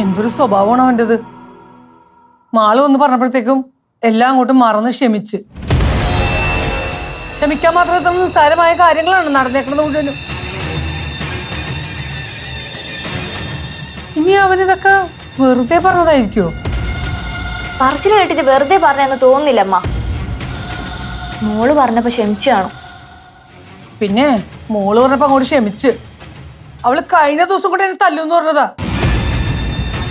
എന്തൊരു സ്വഭാവമാണ് അവൻ്റെത്. മാള് വന്ന് പറഞ്ഞപ്പോഴത്തേക്കും എല്ലാം അങ്ങോട്ടും മറന്ന് ക്ഷമിച്ച്. ക്ഷമിക്കാൻ മാത്രം നിസ്സാരമായ കാര്യങ്ങളാണ് നടന്നേക്കുന്നത് മുഴുവനും. ഇനി അവനിതൊക്കെ വെറുതെ പറഞ്ഞതായിരിക്കോ? പറച്ചിൽ കേട്ടിട്ട് വെറുതെ പറഞ്ഞെന്ന് തോന്നുന്നില്ല അമ്മ. മോള് പറഞ്ഞപ്പോ ക്ഷമിച്ചു കാണും. പിന്നെ മോള് പറഞ്ഞപ്പോ അങ്ങോട്ട് ക്ഷമിച്ച്. അവള് കഴിഞ്ഞ ദിവസം കൂടെ എന്നെ തല്ലൂന്ന് പറഞ്ഞതാ.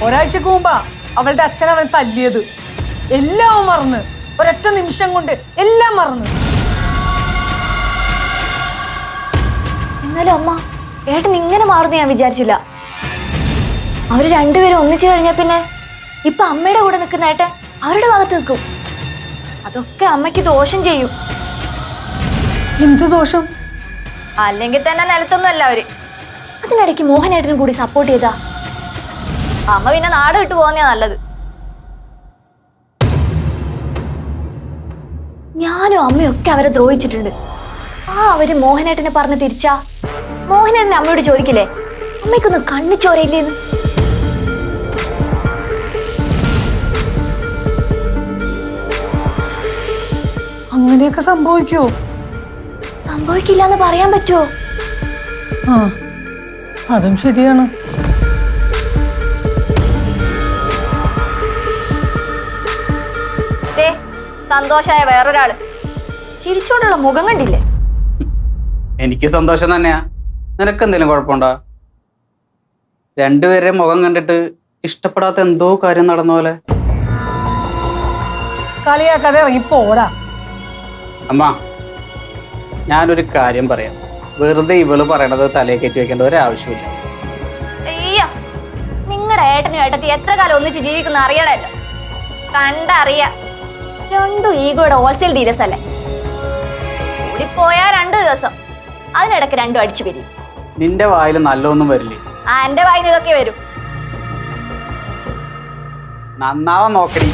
ഒരാഴ്ചക്ക് മുമ്പാ അവളുടെ അച്ഛൻ അവൻ തല്ലിയത്. എല്ലാം മറന്ന്, ഒരൊറ്റ നിമിഷം കൊണ്ട് എല്ലാം മറന്ന്. എന്നാലും അമ്മ, ഏട്ടൻ ഇങ്ങനെ മാറുന്നു ഞാൻ വിചാരിച്ചില്ല. അവര് രണ്ടുപേരും ഒന്നിച്ചു കഴിഞ്ഞ പിന്നെ ഇപ്പൊ അമ്മയുടെ കൂടെ നിൽക്കുന്ന ഏട്ടൻ അവരുടെ ഭാഗത്ത് നിൽക്കും. അതൊക്കെ അമ്മയ്ക്ക് ദോഷം ചെയ്യും. എന്ത് ദോഷം? അല്ലെങ്കിൽ തന്നെ നിലത്തൊന്നും അല്ല അവര്. അതിനിടയ്ക്ക് മോഹനേട്ടനും കൂടി സപ്പോർട്ട് ചെയ്താ അമ്മ പിന്നെ നാട് വിട്ടു പോകുന്നതാ നല്ലത്. ഞാനും അമ്മയും ഒക്കെ അവരെ ദ്രോഹിച്ചിട്ടുണ്ട്. അവര് മോഹനേട്ടനെ പറഞ്ഞ് തിരിച്ചാ മോഹനേട്ടനെ അമ്മയോട് ചോദിക്കില്ലേ, അമ്മയ്ക്കൊന്നും കണ്ണിച്ചോരയില്ലേന്ന്? അങ്ങനെയൊക്കെ സംഭവിക്കുമോ? സംഭവിക്കില്ല എന്ന് പറയാൻ പറ്റുമോ? ആ, അതും ശരിയാണ്. സന്തോഷായ വേറൊരാള് ചിരിച്ചോണ്ടുള്ള മുഖം കണ്ടില്ലേ? എനിക്ക് സന്തോഷം തന്നെയാ. നിനക്ക് എന്തെങ്കിലും കുഴപ്പമുണ്ടോ? രണ്ടുപേരെ മുഖം കണ്ടിട്ട് ഇഷ്ടപ്പെടാത്ത എന്തോ കാര്യം നടന്ന പോലെ. കളിയാക്കാതെ ഇറങ്ങിപ്പോടാ. അമ്മ, ഞാനൊരു കാര്യം പറയാം. വെറുതെ ഇവള് പറയണത് തലയെ കയറ്റി വെക്കേണ്ട ഒരാവശ്യമില്ല. അയ്യോ, നിങ്ങളുടെ ഏട്ടനും ഏട്ടത്തി എത്ര കാലം ഒന്നിച്ച് ജീവിക്കുന്ന അറിയണല്ലോ. കണ്ടറിയാ. രണ്ടും ഈഗോയുടെ ഹോൾസെയിൽ ഡീലേഴ്സ് അല്ലേ. കൂടിപ്പോയാ 2 ദിവസം, അതിനിടയ്ക്ക് രണ്ടും അടിച്ചു പിരിയും. നിന്റെ വായിൽ നല്ലൊന്നും വരില്ലേ? എന്റെ വായിന്ന് ഇതൊക്കെ വരും. നന്നാവാൻ നോക്കടി.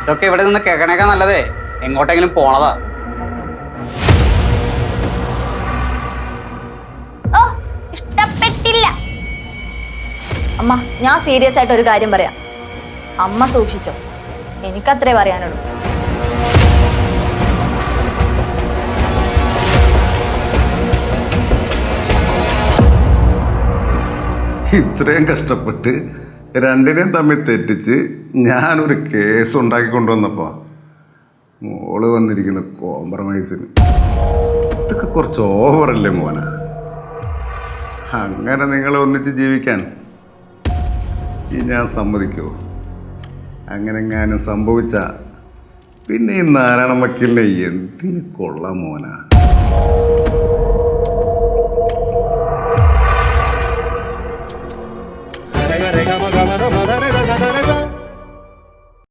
ഇതൊക്കെ ഇവിടെ നിന്ന് കേൾക്കണേക്കാ നല്ലതേ എങ്ങോട്ടെങ്കിലും പോണതാ. ഓ, ഇഷ്ടപ്പെട്ടില്ല. അമ്മ, ഞാൻ സീരിയസ് ആയിട്ട് ഒരു കാര്യം പറയാം. അമ്മ സൂക്ഷിച്ചോ. എനിക്കത്രേ പറയാനുള്ളൂ. ഇത്രയും കഷ്ടപ്പെട്ട് രണ്ടിനെയും തമ്മിൽ തെറ്റിച്ച് ഞാനൊരു കേസ് ഉണ്ടാക്കി കൊണ്ടുവന്നപ്പോ മോള് വന്നിരിക്കുന്ന കോംപ്രമൈസിന്. ഇതൊക്കെ കുറച്ച് ഓവറല്ലേ മോന? അങ്ങനെ നിങ്ങൾ ഒന്നിച്ച് ജീവിക്കാൻ ഈ ഞാൻ സമ്മതിക്കുമോ? അങ്ങനെ എങ്ങാനും സംഭവിച്ച പിന്നെ ഈ നാരായണ വക്കീലിനെ എന്തിന് കൊള്ളാം മോന?